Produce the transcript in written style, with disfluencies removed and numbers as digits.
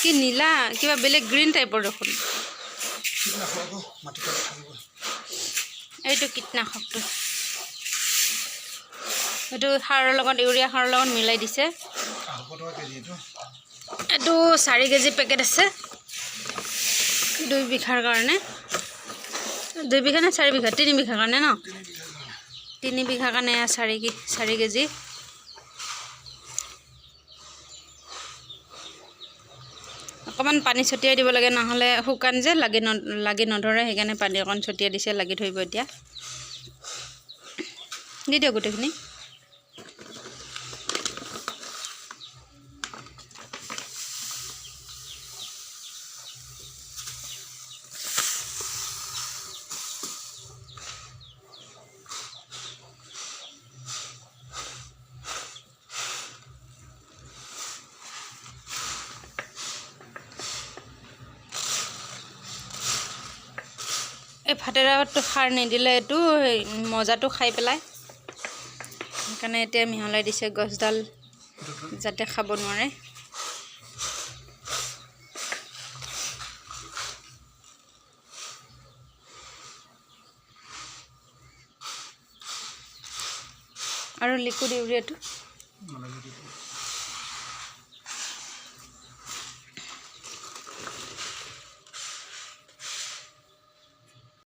কি নীলা কিবা বেলেগ গ্ৰীণ টাইপৰ দেখোন এইটো কীটনাশকটো এইটো সাৰৰ লগত ইউৰিয়া সাৰৰ লগত মিলাই দিছে এইটো 4 কেজি পেকেট আছে 2 বিঘাৰ কাৰণে 2 বিঘা নে 4 বিঘা 3 বিঘা কাৰণে ন 3 বিঘা কাৰণে 4 কেজি অকমান পানী ছটিয়াই দিব লাগে নহলে শুকান যে লাগি নধৰে সেইকাৰণে পানী অকন ছটিয়াই দিছে লাগি ধৰিব এতিয়া দি দিও গুটেখিনি এই ফাটেৰাটো সাৰ নিদিলে এইটো মজাটো খাই পেলাই সেইকাৰণে এতিয়া মিহলাই দিছে গছডাল যাতে খাব নোৱাৰে আৰু লিকুইড ইউৰিয়াটো